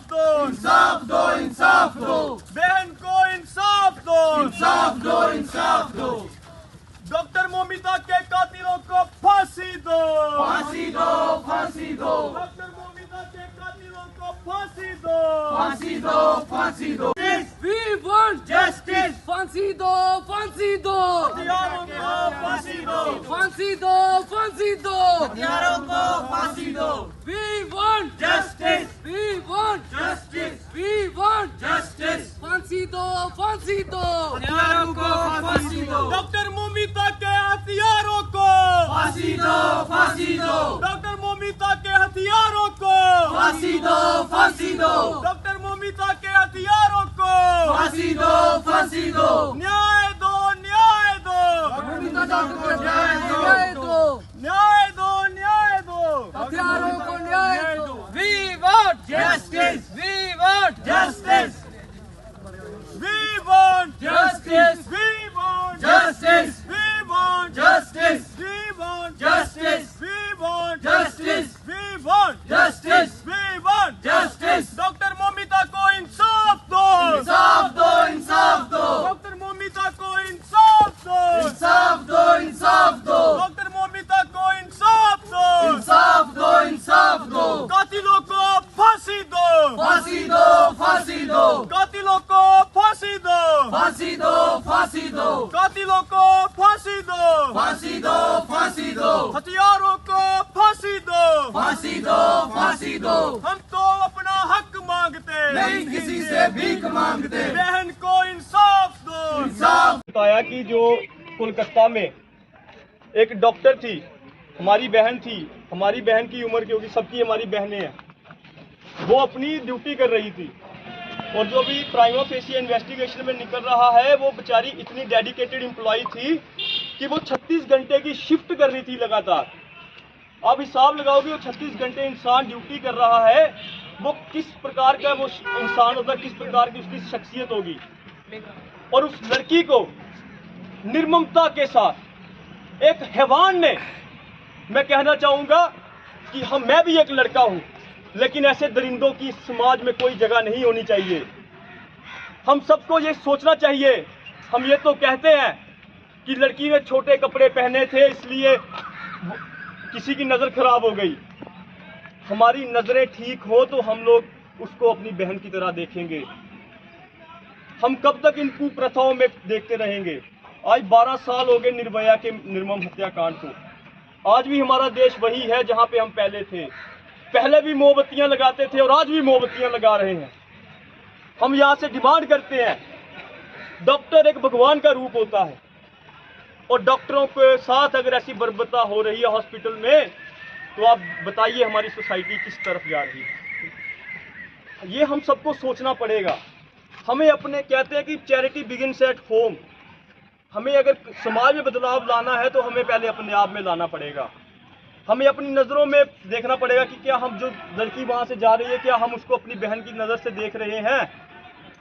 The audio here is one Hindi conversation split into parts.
दो, इंसाफ दो, इंसाफ दो, बहन को इंसाफ दो, इंसाफ दो, इंसाफ दो, डॉक्टर मोमिता के कातिलों को फांसी दो, फांसी दो, फांसी दो, डॉक्टर मोमिता के कातिलों को फांसी दो, फांसी दो, फांसी दो। We want जस्टिस, फांसी दो, फांसी दो, हथियारों को फांसी दो, फांसी दो, फांसी दो। हथियारों को फांसी दो। We want justice, we want justice, we want justice, फांसी दो, फांसी दो। हथियारों को फांसी दो। डॉक्टर मोमिता के हथियारों को फांसी दो, फांसी दो, डॉक्टर मोमिता के हथियारों को फांसी दो, फांसी दो, डॉक्टर मोमिता के हथियारों को फांसी दो, फांसी दो। न्याय दो, न्याय दो, मोमिता डॉक्टर को न्याय दो, न्याय दो, न्याय दो, हथियारों को न्याय दो। We want justice, we want justice, We want justice, We want justice, We want justice, We want justice, We want justice, We want justice, We want justice. Doctor Momita को इंसाफ दो, इंसाफ दो, इंसाफ दो, डॉक्टर मोमिता को इंसाफ दो, इंसाफ दो, इंसाफ दो, डॉक्टर मोमिता को इंसाफ दो, इंसाफ दो, इंसाफ दो। कातिलों को फांसी दो, फांसी दो, फांसी दो, कातिलों को फांसी दो, फांसी दो, फांसी दो, कातिलों को फांसी दो, फांसी दो, फांसी दो, हथियारों को फांसी दो। फांसी दो, फांसी दो। हम तो अपना हक मांगते नहीं किसी से भीख मांगते। बहन को इंसाफ दो। इंसाफ। बताया कि जो कोलकाता में एक डॉक्टर थी, हमारी बहन थी, हमारी बहन की उम्र क्योंकि सबकी हमारी बहनें हैं, वो अपनी ड्यूटी कर रही थी और जो भी प्राइमा फेसी इन्वेस्टिगेशन में निकल रहा है, वो बेचारी इतनी डेडिकेटेड एम्प्लॉय थी कि वो 36 घंटे की शिफ्ट कर रही थी लगातार। आप हिसाब लगाओगे वो 36 घंटे इंसान ड्यूटी कर रहा है, वो किस प्रकार का वो इंसान होगा, किस प्रकार की उसकी शख्सियत होगी। और उस लड़की को निर्ममता के साथ एक हैवान ने, मैं कहना चाहूँगा कि मैं भी एक लड़का हूँ, लेकिन ऐसे दरिंदों की समाज में कोई जगह नहीं होनी चाहिए। हम सबको ये सोचना चाहिए। हम ये तो कहते हैं कि लड़की ने छोटे कपड़े पहने थे इसलिए किसी की नज़र खराब हो गई। हमारी नज़रें ठीक हो तो हम लोग उसको अपनी बहन की तरह देखेंगे। हम कब तक इन कुप्रथाओं में देखते रहेंगे? आज 12 साल हो गए निर्भया के निर्मम हत्याकांड को। आज भी हमारा देश वही है जहाँ पे हम पहले थे। पहले भी मोमबत्तियां लगाते थे और आज भी मोमबत्तियां लगा रहे हैं। हम यहाँ से डिमांड करते हैं, डॉक्टर एक भगवान का रूप होता है और डॉक्टरों के साथ अगर ऐसी बर्बरता हो रही है हॉस्पिटल में, तो आप बताइए हमारी सोसाइटी किस तरफ जा रही है। ये हम सबको सोचना पड़ेगा। हमें अपने, कहते हैं कि चैरिटी बिगिंस एट होम। हमें अगर समाज में बदलाव लाना है तो हमें पहले अपने आप में लाना पड़ेगा। हमें अपनी नज़रों में देखना पड़ेगा कि क्या हम, जो लड़की वहाँ से जा रही है, क्या हम उसको अपनी बहन की नज़र से देख रहे हैं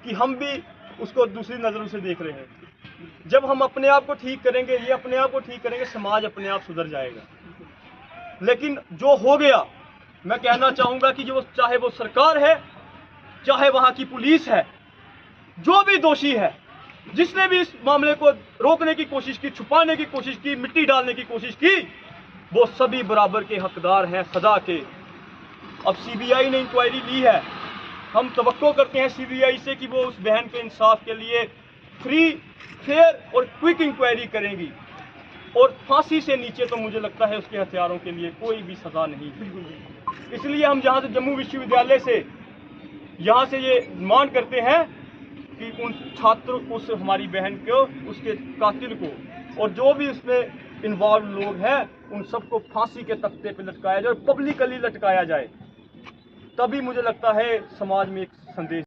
कि हम भी उसको दूसरी नज़रों से देख रहे हैं। जब हम अपने आप को ठीक करेंगे, ये अपने आप को ठीक करेंगे, समाज अपने आप सुधर जाएगा। लेकिन जो हो गया, मैं कहना चाहूँगा कि जो चाहे वो सरकार है, चाहे वहाँ की पुलिस है, जो भी दोषी है, जिसने भी इस मामले को रोकने की कोशिश की, छुपाने की कोशिश की, मिट्टी डालने की कोशिश की, वो सभी बराबर के हकदार हैं सजा के। अब सीबीआई ने इंक्वायरी ली है, हम तवक्को करते हैं सीबीआई से कि वो उस बहन के इंसाफ के लिए फ्री, फेयर और क्विक इंक्वायरी करेंगी। और फांसी से नीचे तो मुझे लगता है उसके हथियारों के लिए कोई भी सजा नहीं है। इसलिए हम यहाँ से जम्मू विश्वविद्यालय से यहाँ से ये मांग करते हैं कि उन छात्रों को, उस हमारी बहन को, उसके कातिल को और जो भी उसमें इन्वॉल्व लोग हैं, उन सबको फांसी के तख्ते पे लटकाया जाए और पब्लिकली लटकाया जाए। तभी मुझे लगता है समाज में एक संदेश